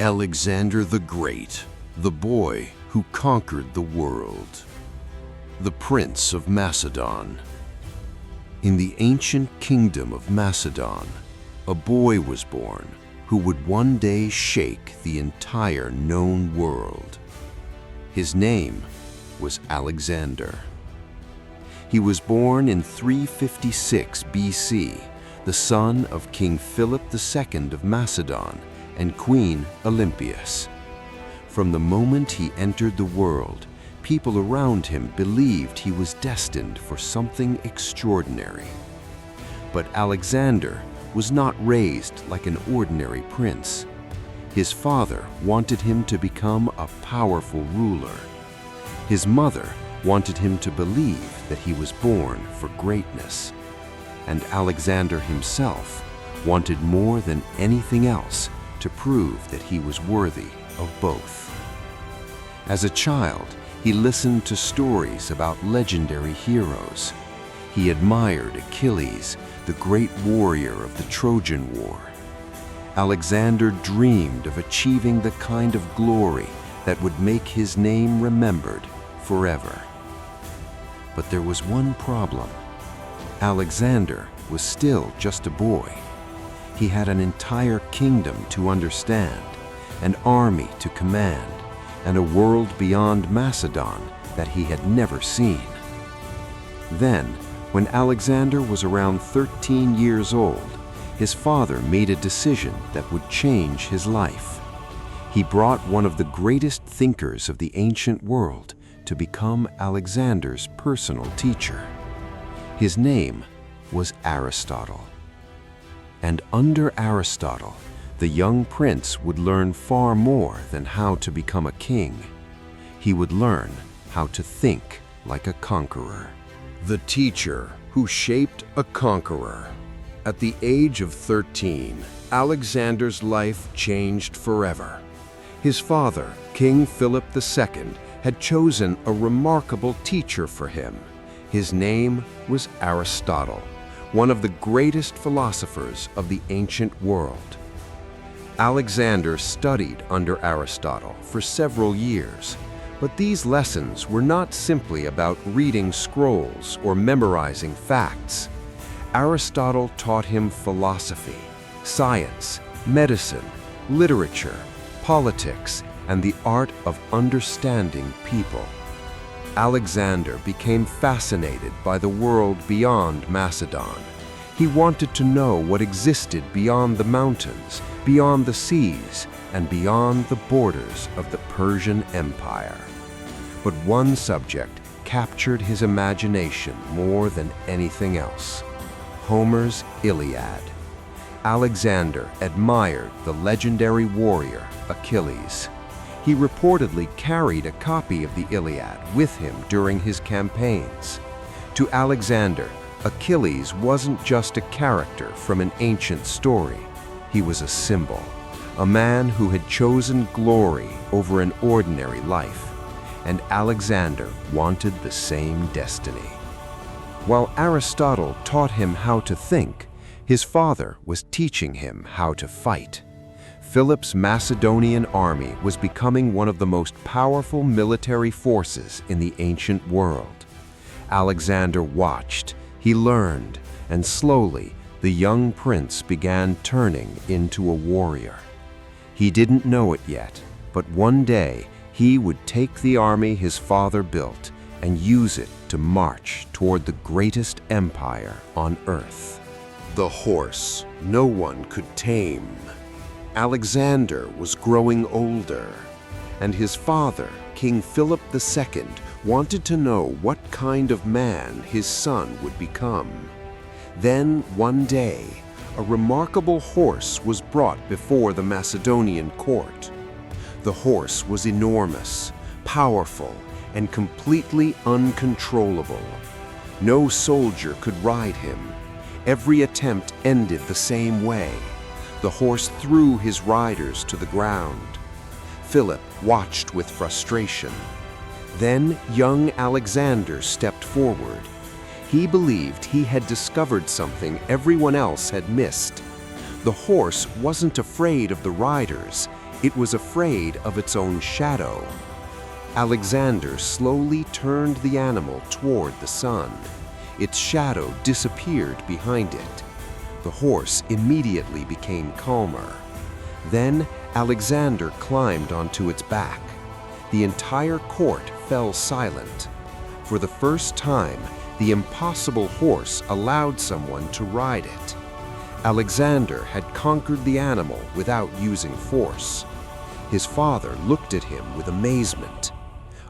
Alexander the Great, the boy who conquered the world. The Prince of Macedon. In the ancient kingdom of Macedon, a boy was born who would one day shake the entire known world. His name was Alexander. He was born in 356 BC, the son of King Philip II of Macedon and Queen Olympias. From the moment he entered the world, people around him believed he was destined for something extraordinary. But Alexander was not raised like an ordinary prince. His father wanted him to become a powerful ruler. His mother wanted him to believe that he was born for greatness. And Alexander himself wanted more than anything else to prove that he was worthy of both. As a child, he listened to stories about legendary heroes. He admired Achilles, the great warrior of the Trojan War. Alexander dreamed of achieving the kind of glory that would make his name remembered forever. But there was one problem. Alexander was still just a boy. He had an entire kingdom to understand, an army to command, and a world beyond Macedon that he had never seen. Then, when Alexander was around 13 years old, his father made a decision that would change his life. He brought one of the greatest thinkers of the ancient world to become Alexander's personal teacher. His name was Aristotle. And under Aristotle, the young prince would learn far more than how to become a king. He would learn how to think like a conqueror. The teacher who shaped a conqueror. At the age of 13, Alexander's life changed forever. His father, King Philip II, had chosen a remarkable teacher for him. His name was Aristotle, one of the greatest philosophers of the ancient world. Alexander studied under Aristotle for several years, but these lessons were not simply about reading scrolls or memorizing facts. Aristotle taught him philosophy, science, medicine, literature, politics, and the art of understanding people. Alexander became fascinated by the world beyond Macedon. He wanted to know what existed beyond the mountains, beyond the seas, and beyond the borders of the Persian Empire. But one subject captured his imagination more than anything else: Homer's Iliad. Alexander admired the legendary warrior Achilles. He reportedly carried a copy of the Iliad with him during his campaigns. To Alexander, Achilles wasn't just a character from an ancient story. He was a symbol, a man who had chosen glory over an ordinary life. And Alexander wanted the same destiny. While Aristotle taught him how to think, his father was teaching him how to fight. Philip's Macedonian army was becoming one of the most powerful military forces in the ancient world. Alexander watched, he learned, and slowly the young prince began turning into a warrior. He didn't know it yet, but one day he would take the army his father built and use it to march toward the greatest empire on earth. The horse no one could tame. Alexander was growing older, and his father, King Philip II, wanted to know what kind of man his son would become. Then, one day, a remarkable horse was brought before the Macedonian court. The horse was enormous, powerful, and completely uncontrollable. No soldier could ride him. Every attempt ended the same way. The horse threw his riders to the ground. Philip watched with frustration. Then young Alexander stepped forward. He believed he had discovered something everyone else had missed. The horse wasn't afraid of the riders. It was afraid of its own shadow. Alexander slowly turned the animal toward the sun. Its shadow disappeared behind it. The horse immediately became calmer. Then Alexander climbed onto its back. The entire court fell silent. For the first time, the impossible horse allowed someone to ride it. Alexander had conquered the animal without using force. His father looked at him with amazement.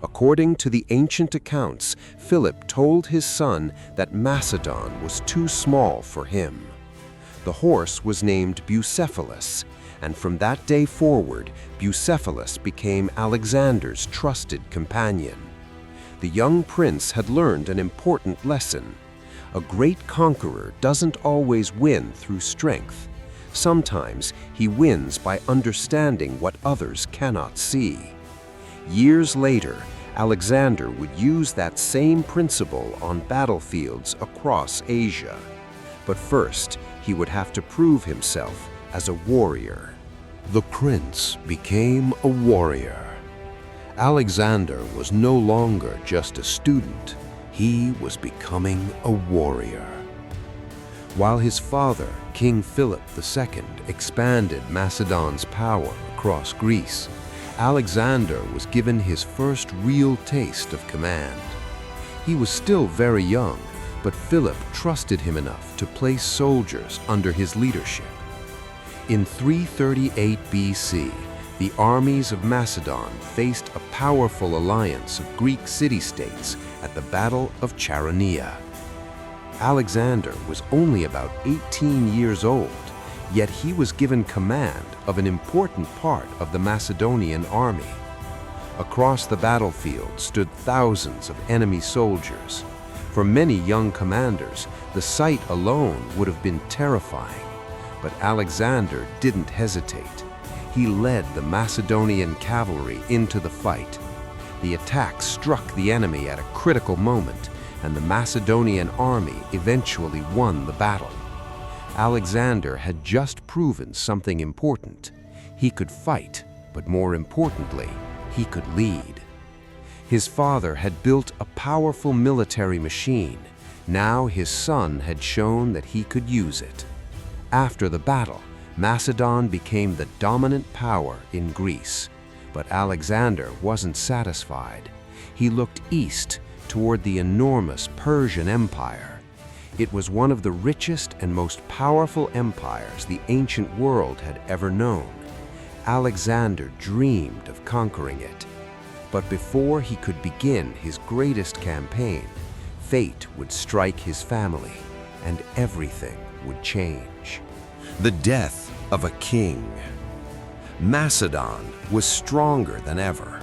According to the ancient accounts, Philip told his son that Macedon was too small for him. The horse was named Bucephalus, and from that day forward, Bucephalus became Alexander's trusted companion. The young prince had learned an important lesson. A great conqueror doesn't always win through strength. Sometimes he wins by understanding what others cannot see. Years later, Alexander would use that same principle on battlefields across Asia. But first, he would have to prove himself as a warrior. The prince became a warrior. Alexander was no longer just a student. He was becoming a warrior. While his father, King Philip II, expanded Macedon's power across Greece, Alexander was given his first real taste of command. He was still very young, but Philip trusted him enough to place soldiers under his leadership. In 338 BC, the armies of Macedon faced a powerful alliance of Greek city-states at the Battle of Chaeronea. Alexander was only about 18 years old, yet he was given command of an important part of the Macedonian army. Across the battlefield stood thousands of enemy soldiers. For many young commanders, the sight alone would have been terrifying. But Alexander didn't hesitate. He led the Macedonian cavalry into the fight. The attack struck the enemy at a critical moment, and the Macedonian army eventually won the battle. Alexander had just proven something important. He could fight, but more importantly, he could lead. His father had built a powerful military machine. Now his son had shown that he could use it. After the battle, Macedon became the dominant power in Greece. But Alexander wasn't satisfied. He looked east toward the enormous Persian Empire. It was one of the richest and most powerful empires the ancient world had ever known. Alexander dreamed of conquering it. But before he could begin his greatest campaign, fate would strike his family, and everything would change. The death of a king. Macedon was stronger than ever.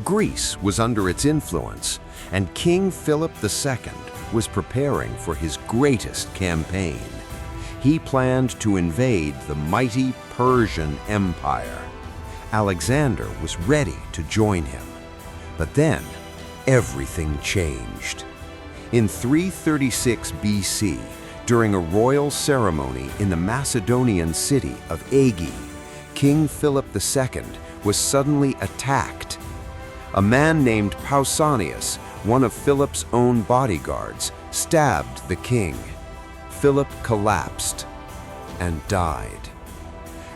Greece was under its influence, and King Philip II was preparing for his greatest campaign. He planned to invade the mighty Persian Empire. Alexander was ready to join him. But then, everything changed. In 336 BC, during a royal ceremony in the Macedonian city of Aegae, King Philip II was suddenly attacked. A man named Pausanias, one of Philip's own bodyguards, stabbed the king. Philip collapsed and died.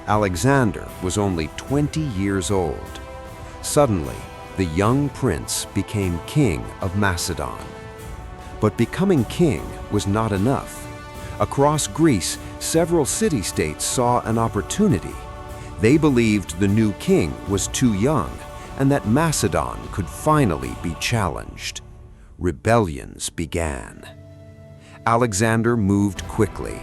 Alexander was only 20 years old. Suddenly, the young prince became king of Macedon. But becoming king was not enough. Across Greece, several city-states saw an opportunity. They believed the new king was too young and that Macedon could finally be challenged. Rebellions began. Alexander moved quickly.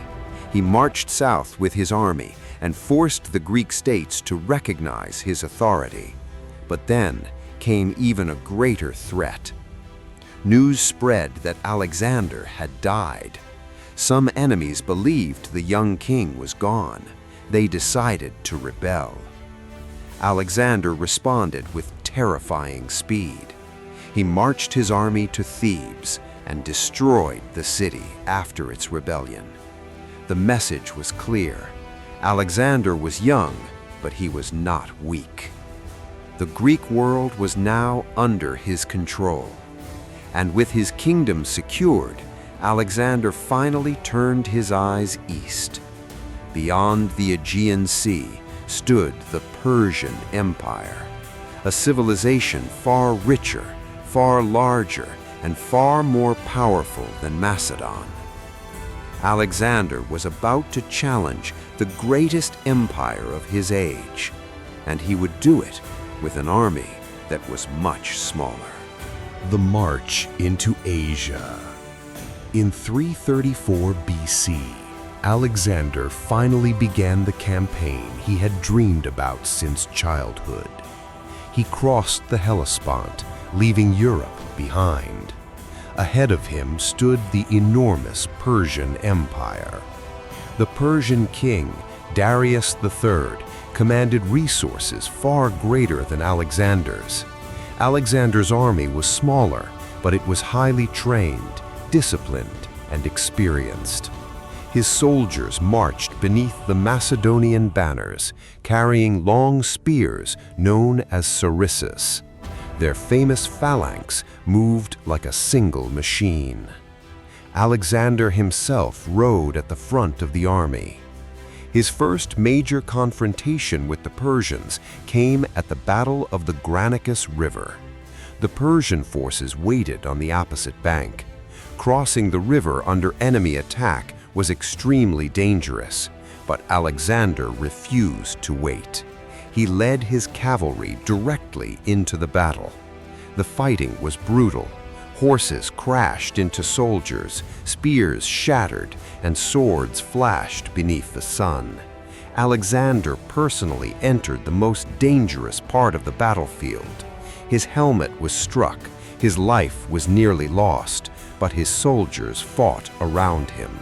He marched south with his army and forced the Greek states to recognize his authority. But then came even a greater threat. News spread that Alexander had died. Some enemies believed the young king was gone. They decided to rebel. Alexander responded with terrifying speed. He marched his army to Thebes and destroyed the city after its rebellion. The message was clear. Alexander was young, but he was not weak. The Greek world was now under his control, and with his kingdom secured, Alexander finally turned his eyes east. Beyond the Aegean Sea stood the Persian Empire, a civilization far richer, far larger, and far more powerful than Macedon. Alexander was about to challenge the greatest empire of his age, and he would do it with an army that was much smaller. The march into Asia. In 334 BC, Alexander finally began the campaign he had dreamed about since childhood. He crossed the Hellespont, leaving Europe behind. Ahead of him stood the enormous Persian Empire. The Persian king, Darius III, commanded resources far greater than Alexander's. Alexander's army was smaller, but it was highly trained, disciplined, and experienced. His soldiers marched beneath the Macedonian banners, carrying long spears known as sarissas. Their famous phalanx moved like a single machine. Alexander himself rode at the front of the army. His first major confrontation with the Persians came at the Battle of the Granicus River. The Persian forces waited on the opposite bank. Crossing the river under enemy attack was extremely dangerous, but Alexander refused to wait. He led his cavalry directly into the battle. The fighting was brutal. Horses crashed into soldiers, spears shattered, and swords flashed beneath the sun. Alexander personally entered the most dangerous part of the battlefield. His helmet was struck, his life was nearly lost, but his soldiers fought around him.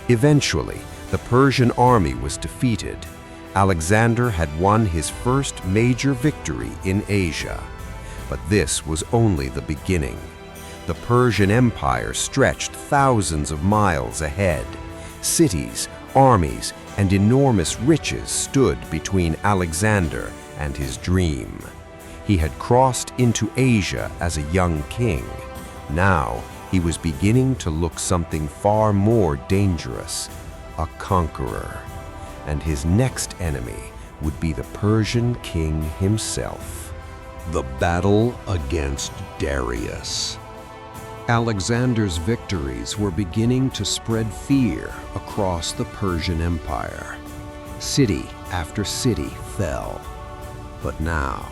Eventually, the Persian army was defeated. Alexander had won his first major victory in Asia. But this was only the beginning. The Persian Empire stretched thousands of miles ahead. Cities, armies, and enormous riches stood between Alexander and his dream. He had crossed into Asia as a young king. Now, he was beginning to look something far more dangerous, a conqueror. And his next enemy would be the Persian king himself. The battle against Darius. Alexander's victories were beginning to spread fear across the Persian Empire. City after city fell. But now,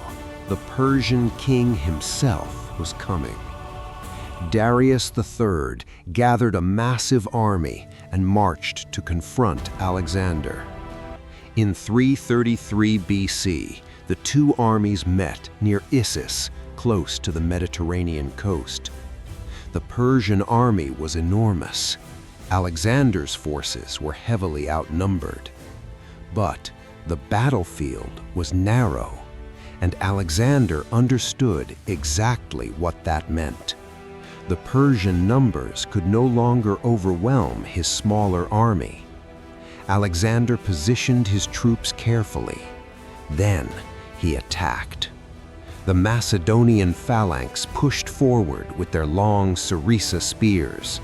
the Persian king himself was coming. Darius III gathered a massive army and marched to confront Alexander. In 333 BC, the two armies met near Issus, close to the Mediterranean coast. The Persian army was enormous. Alexander's forces were heavily outnumbered. But the battlefield was narrow, and Alexander understood exactly what that meant. The Persian numbers could no longer overwhelm his smaller army. Alexander positioned his troops carefully. Then he attacked. The Macedonian phalanx pushed forward with their long sarissa spears.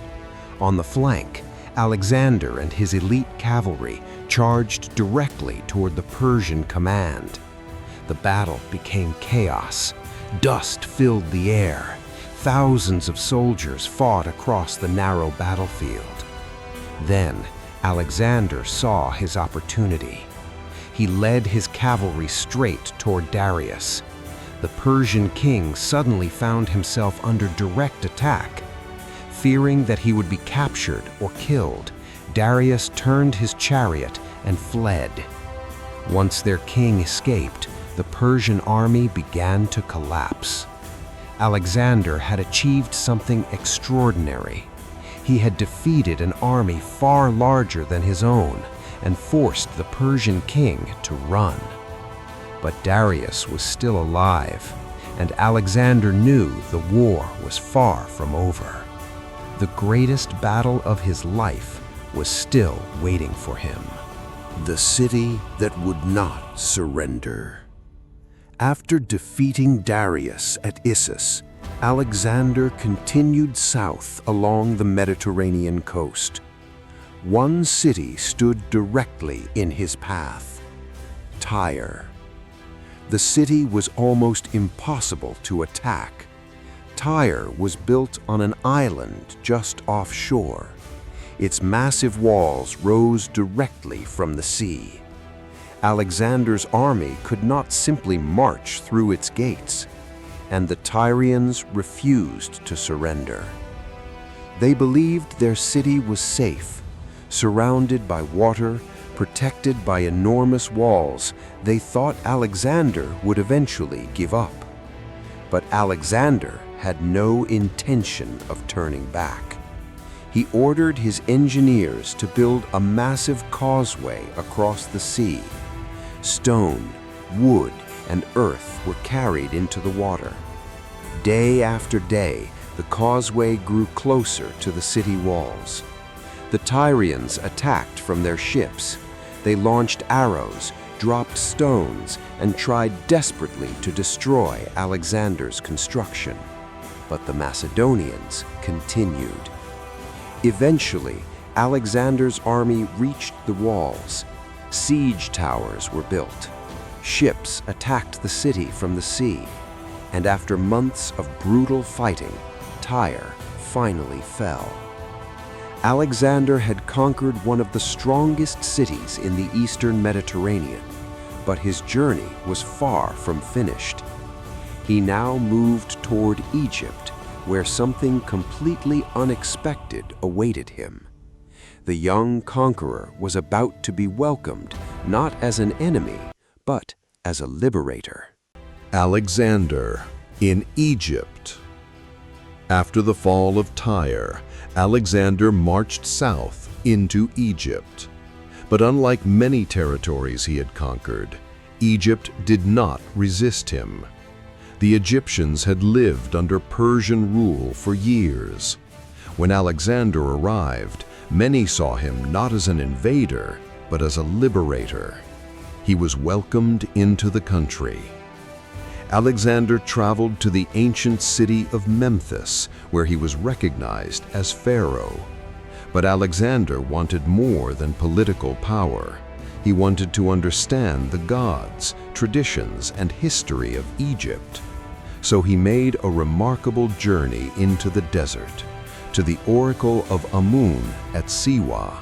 On the flank, Alexander and his elite cavalry charged directly toward the Persian command. The battle became chaos. Dust filled the air. Thousands of soldiers fought across the narrow battlefield. Then, Alexander saw his opportunity. He led his cavalry straight toward Darius. The Persian king suddenly found himself under direct attack. Fearing that he would be captured or killed, Darius turned his chariot and fled. Once their king escaped, the Persian army began to collapse. Alexander had achieved something extraordinary. He had defeated an army far larger than his own and forced the Persian king to run. But Darius was still alive, and Alexander knew the war was far from over. The greatest battle of his life was still waiting for him. The city that would not surrender. After defeating Darius at Issus, Alexander continued south along the Mediterranean coast. One city stood directly in his path: Tyre. The city was almost impossible to attack. Tyre was built on an island just offshore. Its massive walls rose directly from the sea. Alexander's army could not simply march through its gates, and the Tyrians refused to surrender. They believed their city was safe, surrounded by water, protected by enormous walls. They thought Alexander would eventually give up. But Alexander had no intention of turning back. He ordered his engineers to build a massive causeway across the sea. Stone, wood, and earth were carried into the water. Day after day, the causeway grew closer to the city walls. The Tyrians attacked from their ships. They launched arrows, dropped stones, and tried desperately to destroy Alexander's construction. But the Macedonians continued. Eventually, Alexander's army reached the walls. Siege towers were built. Ships attacked the city from the sea. And after months of brutal fighting, Tyre finally fell. Alexander had conquered one of the strongest cities in the eastern Mediterranean, but his journey was far from finished. He now moved toward Egypt, where something completely unexpected awaited him. The young conqueror was about to be welcomed not as an enemy, but as a liberator. Alexander in Egypt. After the fall of Tyre, Alexander marched south into Egypt. But unlike many territories he had conquered, Egypt did not resist him. The Egyptians had lived under Persian rule for years. When Alexander arrived, many saw him not as an invader, but as a liberator. He was welcomed into the country. Alexander traveled to the ancient city of Memphis, where he was recognized as Pharaoh. But Alexander wanted more than political power. He wanted to understand the gods, traditions, and history of Egypt. So he made a remarkable journey into the desert, to the oracle of Amun at Siwa.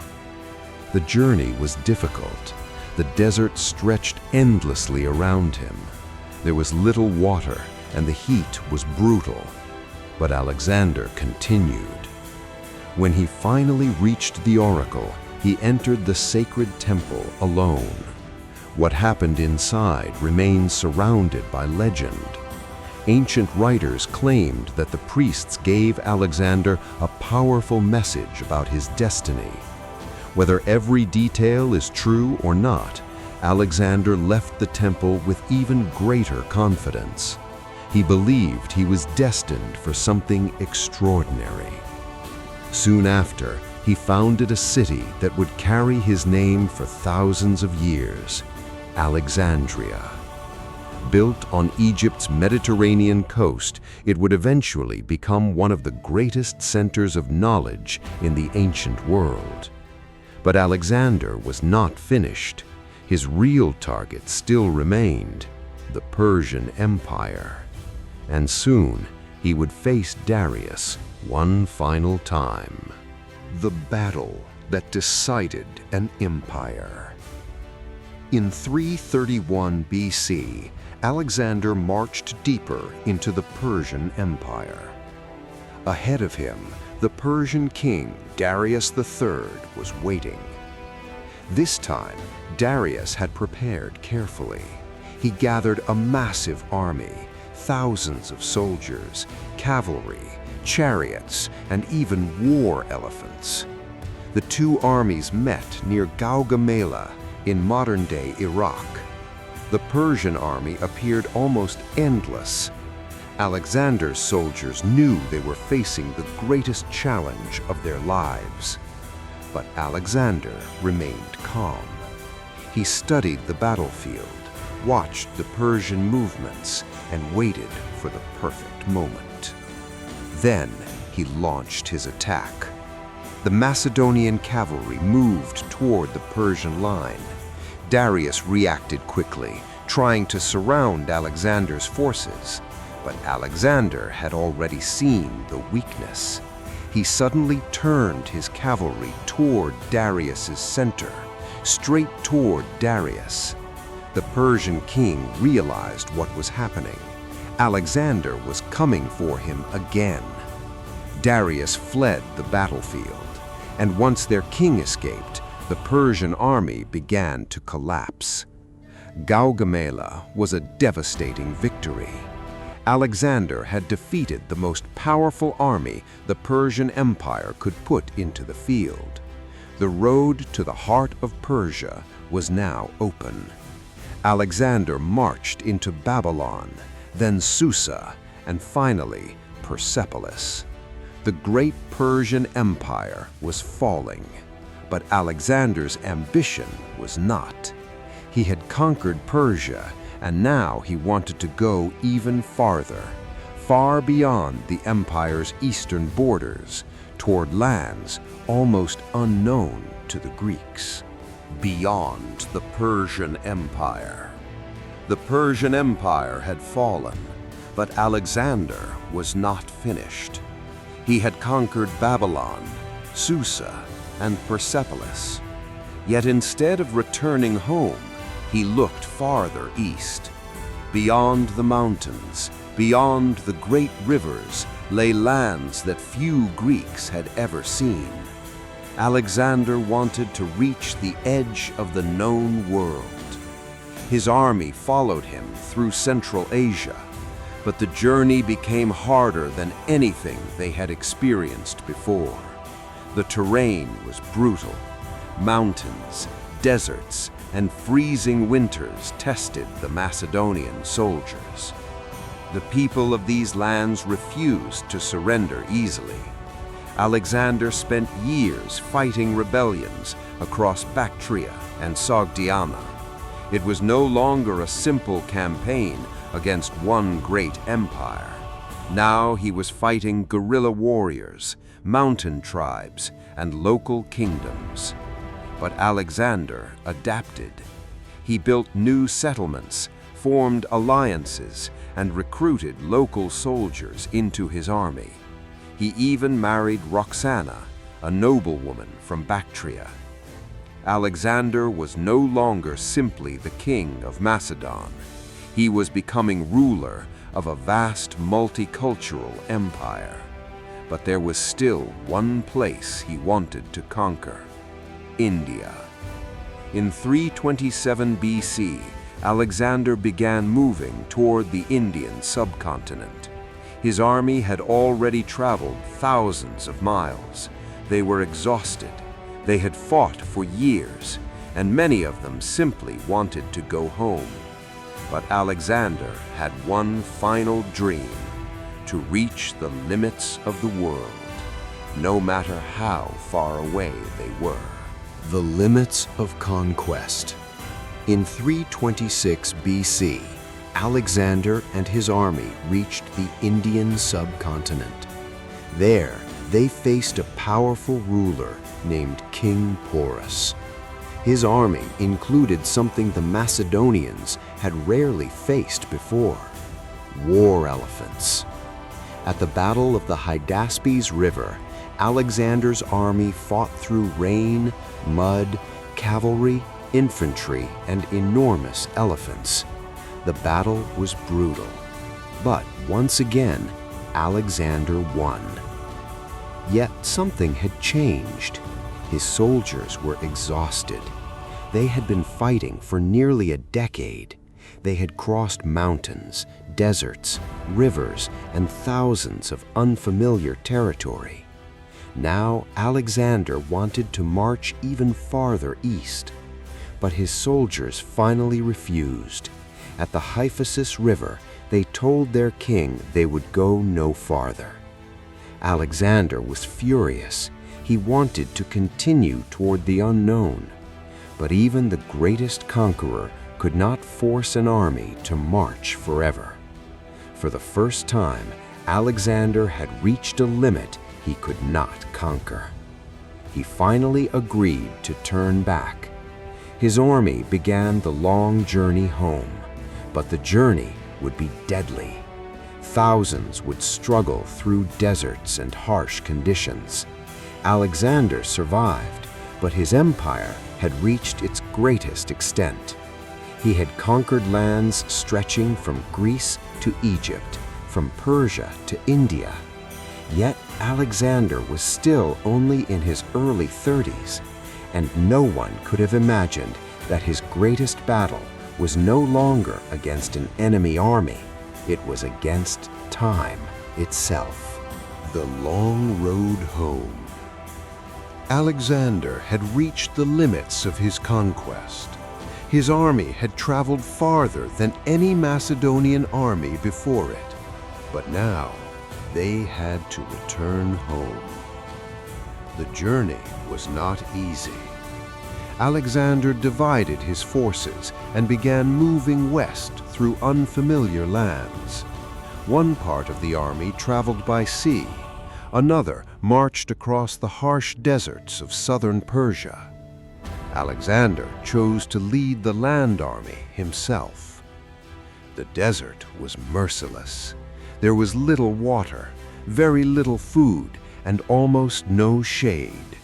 The journey was difficult. The desert stretched endlessly around him. There was little water, and the heat was brutal. But Alexander continued. When he finally reached the oracle, he entered the sacred temple alone. What happened inside remains surrounded by legend. Ancient writers claimed that the priests gave Alexander a powerful message about his destiny. Whether every detail is true or not, Alexander left the temple with even greater confidence. He believed he was destined for something extraordinary. Soon after, he founded a city that would carry his name for thousands of years: Alexandria. Built on Egypt's Mediterranean coast, it would eventually become one of the greatest centers of knowledge in the ancient world. But Alexander was not finished. His real target still remained: the Persian Empire. And soon, he would face Darius one final time. The battle that decided an empire. In 331 BC, Alexander marched deeper into the Persian Empire. Ahead of him, the Persian king Darius III was waiting. This time, Darius had prepared carefully. He gathered a massive army, thousands of soldiers, cavalry, chariots, and even war elephants. The two armies met near Gaugamela in modern-day Iraq. The Persian army appeared almost endless. Alexander's soldiers knew they were facing the greatest challenge of their lives. But Alexander remained calm. He studied the battlefield, watched the Persian movements, and waited for the perfect moment. Then he launched his attack. The Macedonian cavalry moved toward the Persian line. Darius reacted quickly, trying to surround Alexander's forces, but Alexander had already seen the weakness. He suddenly turned his cavalry toward Darius's center, straight toward Darius. The Persian king realized what was happening. Alexander was coming for him again. Darius fled the battlefield, and once their king escaped, the Persian army began to collapse. Gaugamela was a devastating victory. Alexander had defeated the most powerful army the Persian Empire could put into the field. The road to the heart of Persia was now open. Alexander marched into Babylon, then Susa, and finally Persepolis. The great Persian Empire was falling, but Alexander's ambition was not. He had conquered Persia, and now he wanted to go even farther, far beyond the empire's eastern borders, toward lands almost unknown to the Greeks. Beyond the Persian Empire. The Persian Empire had fallen, but Alexander was not finished. He had conquered Babylon, Susa, and Persepolis. Yet instead of returning home, he looked farther east. Beyond the mountains, beyond the great rivers, lay lands that few Greeks had ever seen. Alexander wanted to reach the edge of the known world. His army followed him through Central Asia, but the journey became harder than anything they had experienced before. The terrain was brutal. Mountains, deserts, and freezing winters tested the Macedonian soldiers. The people of these lands refused to surrender easily. Alexander spent years fighting rebellions across Bactria and Sogdiana. It was no longer a simple campaign against one great empire. Now he was fighting guerrilla warriors, mountain tribes, and local kingdoms. But Alexander adapted. He built new settlements, formed alliances, and recruited local soldiers into his army. He even married Roxana, a noblewoman from Bactria. Alexander was no longer simply the king of Macedon. He was becoming ruler of a vast multicultural empire. But there was still one place he wanted to conquer: India. In 327 BC, Alexander began moving toward the Indian subcontinent. His army had already traveled thousands of miles. They were exhausted. They had fought for years, and many of them simply wanted to go home. But Alexander had one final dream: to reach the limits of the world, no matter how far away they were. The limits of conquest. In 326 BC, Alexander and his army reached the Indian subcontinent. There, they faced a powerful ruler named King Porus. His army included something the Macedonians had rarely faced before: war elephants. At the Battle of the Hydaspes River, Alexander's army fought through rain, mud, cavalry, infantry, and enormous elephants. The battle was brutal, but once again, Alexander won. Yet something had changed. His soldiers were exhausted. They had been fighting for nearly a decade. They had crossed mountains, deserts, rivers, and thousands of unfamiliar territory. Now Alexander wanted to march even farther east, but his soldiers finally refused. At the Hyphasis River, they told their king they would go no farther. Alexander was furious. He wanted to continue toward the unknown. But even the greatest conqueror could not force an army to march forever. For the first time, Alexander had reached a limit he could not conquer. He finally agreed to turn back. His army began the long journey home, but the journey would be deadly. Thousands would struggle through deserts and harsh conditions. Alexander survived, but his empire had reached its greatest extent. He had conquered lands stretching from Greece to Egypt, from Persia to India. Yet Alexander was still only in his early 30s, and no one could have imagined that his greatest battle was no longer against an enemy army. It was against time itself. The long road home. Alexander had reached the limits of his conquest. His army had traveled farther than any Macedonian army before it. But now, they had to return home. The journey was not easy. Alexander divided his forces and began moving west through unfamiliar lands. One part of the army traveled by sea. Another marched across the harsh deserts of southern Persia. Alexander chose to lead the land army himself. The desert was merciless. There was little water, very little food, and almost no shade.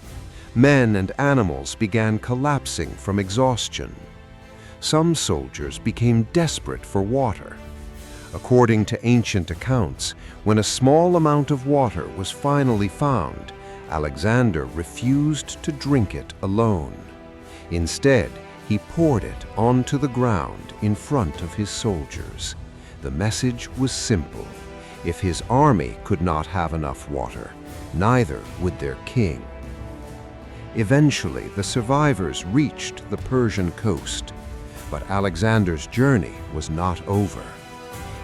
Men and animals began collapsing from exhaustion. Some soldiers became desperate for water. According to ancient accounts, when a small amount of water was finally found, Alexander refused to drink it alone. Instead, he poured it onto the ground in front of his soldiers. The message was simple. If his army could not have enough water, neither would their king. Eventually, the survivors reached the Persian coast, but Alexander's journey was not over.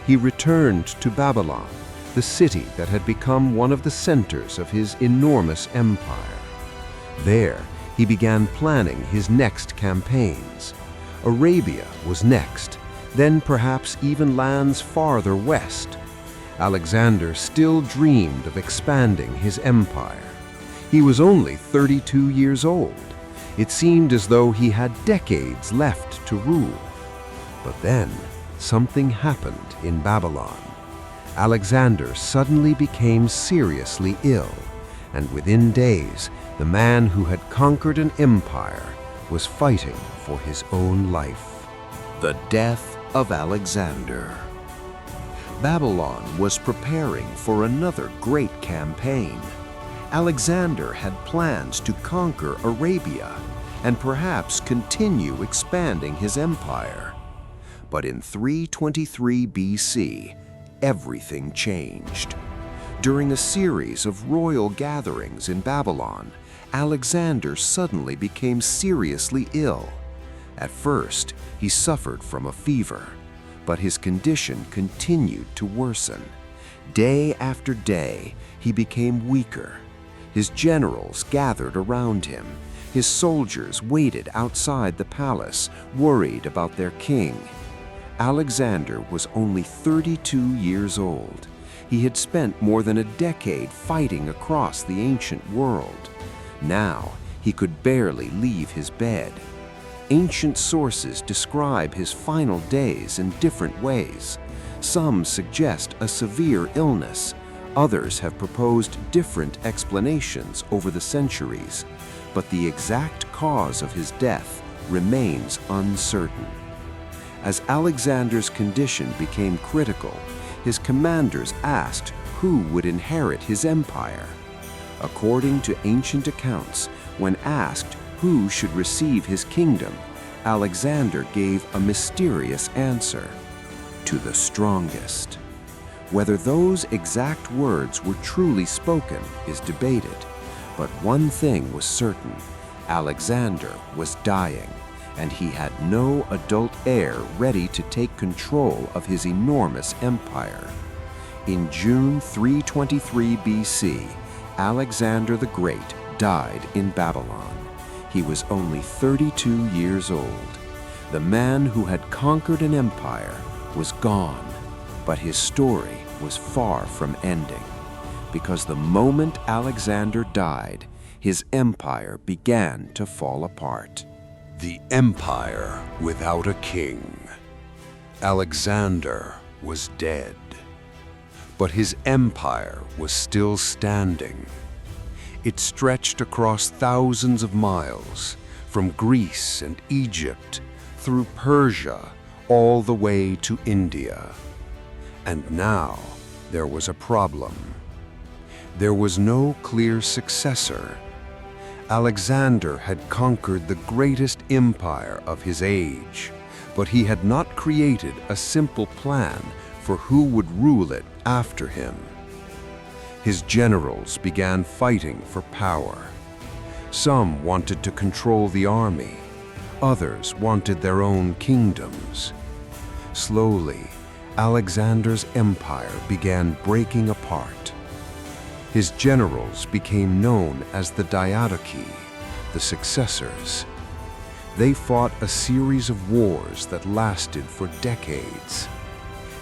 He returned to Babylon, the city that had become one of the centers of his enormous empire. There, he began planning his next campaigns. Arabia was next, then perhaps even lands farther west. Alexander still dreamed of expanding his empire. He was only 32 years old. It seemed as though he had decades left to rule. But then, something happened in Babylon. Alexander suddenly became seriously ill, and within days, the man who had conquered an empire was fighting for his own life. The death of Alexander. Babylon was preparing for another great campaign. Alexander had plans to conquer Arabia and perhaps continue expanding his empire. But in 323 BC, everything changed. During a series of royal gatherings in Babylon, Alexander suddenly became seriously ill. At first, he suffered from a fever, but his condition continued to worsen. Day after day, he became weaker. His generals gathered around him. His soldiers waited outside the palace, worried about their king. Alexander was only 32 years old. He had spent more than a decade fighting across the ancient world. Now, he could barely leave his bed. Ancient sources describe his final days in different ways. Some suggest a severe illness. Others have proposed different explanations over the centuries, but the exact cause of his death remains uncertain. As Alexander's condition became critical, his commanders asked who would inherit his empire. According to ancient accounts, when asked who should receive his kingdom, Alexander gave a mysterious answer: to the strongest. Whether those exact words were truly spoken is debated, but one thing was certain: Alexander was dying, and he had no adult heir ready to take control of his enormous empire. In June 323 BC, Alexander the Great died in Babylon. He was only 32 years old. The man who had conquered an empire was gone, but his story was far from ending, because the moment Alexander died, his empire began to fall apart. The empire without a king. Alexander was dead, but his empire was still standing. It stretched across thousands of miles, from Greece and Egypt, through Persia, all the way to India. And now there was a problem. There was no clear successor. Alexander had conquered the greatest empire of his age, but he had not created a simple plan for who would rule it after him. His generals began fighting for power. Some wanted to control the army. Others wanted their own kingdoms. Slowly, Alexander's empire began breaking apart. His generals became known as the Diadochi, the successors. They fought a series of wars that lasted for decades.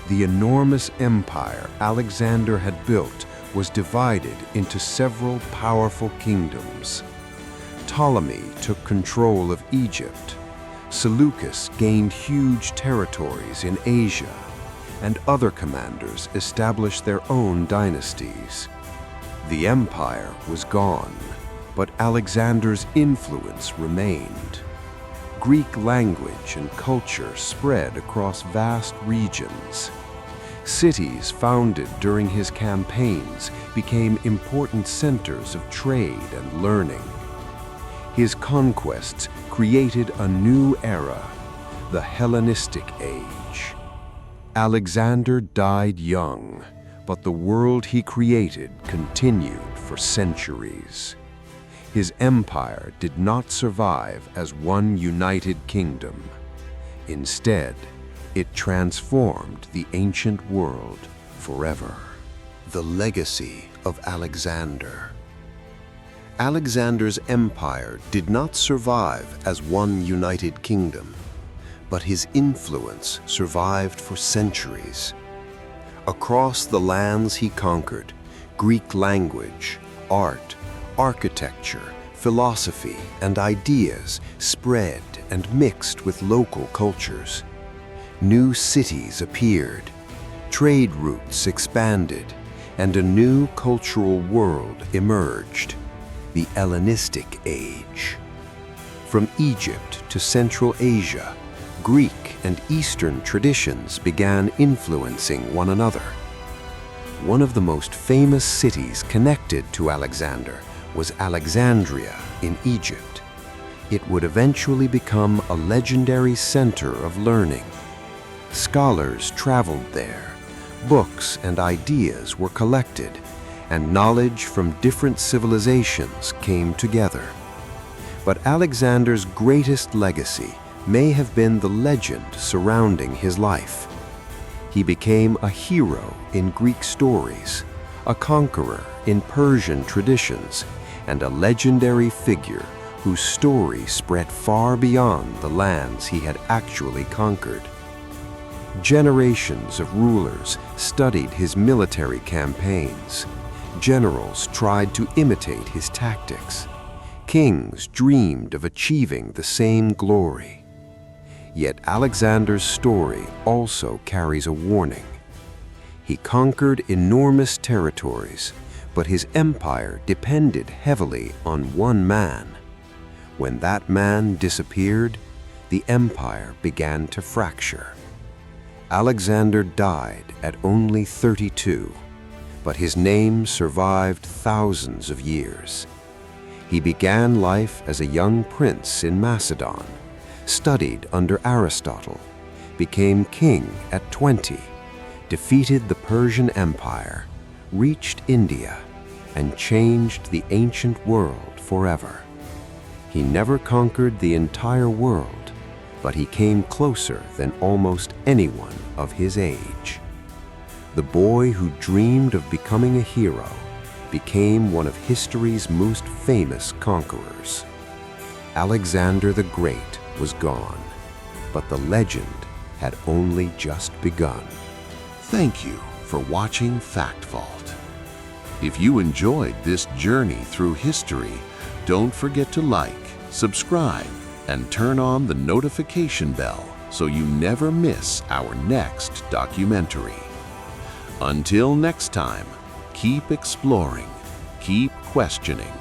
The enormous empire Alexander had built was divided into several powerful kingdoms. Ptolemy took control of Egypt. Seleucus gained huge territories in Asia, and other commanders established their own dynasties. The empire was gone, but Alexander's influence remained. Greek language and culture spread across vast regions. Cities founded during his campaigns became important centers of trade and learning. His conquests created a new era, the Hellenistic Age. Alexander died young, but the world he created continued for centuries. His empire did not survive as one united kingdom. Instead, it transformed the ancient world forever. The legacy of Alexander. Alexander's empire did not survive as one united kingdom, but his influence survived for centuries. Across the lands he conquered, Greek language, art, architecture, philosophy, and ideas spread and mixed with local cultures. New cities appeared, trade routes expanded, and a new cultural world emerged, the Hellenistic Age. From Egypt to Central Asia, Greek and Eastern traditions began influencing one another. One of the most famous cities connected to Alexander was Alexandria in Egypt. It would eventually become a legendary center of learning. Scholars traveled there, books and ideas were collected, and knowledge from different civilizations came together. But Alexander's greatest legacy may have been the legend surrounding his life. He became a hero in Greek stories, a conqueror in Persian traditions, and a legendary figure whose story spread far beyond the lands he had actually conquered. Generations of rulers studied his military campaigns. Generals tried to imitate his tactics. Kings dreamed of achieving the same glory. Yet Alexander's story also carries a warning. He conquered enormous territories, but his empire depended heavily on one man. When that man disappeared, the empire began to fracture. Alexander died at only 32, but his name survived thousands of years. He began life as a young prince in Macedon, studied under Aristotle, became king at 20, defeated the Persian Empire, reached India, and changed the ancient world forever. He never conquered the entire world, but he came closer than almost anyone of his age. The boy who dreamed of becoming a hero became one of history's most famous conquerors. Alexander the Great was gone, but the legend had only just begun. Thank you for watching Fact Vault. If you enjoyed this journey through history, don't forget to like, subscribe, and turn on the notification bell so you never miss our next documentary. Until next time, keep exploring, keep questioning,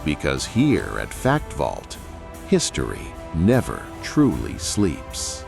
because here at Fact Vault, history never truly sleeps.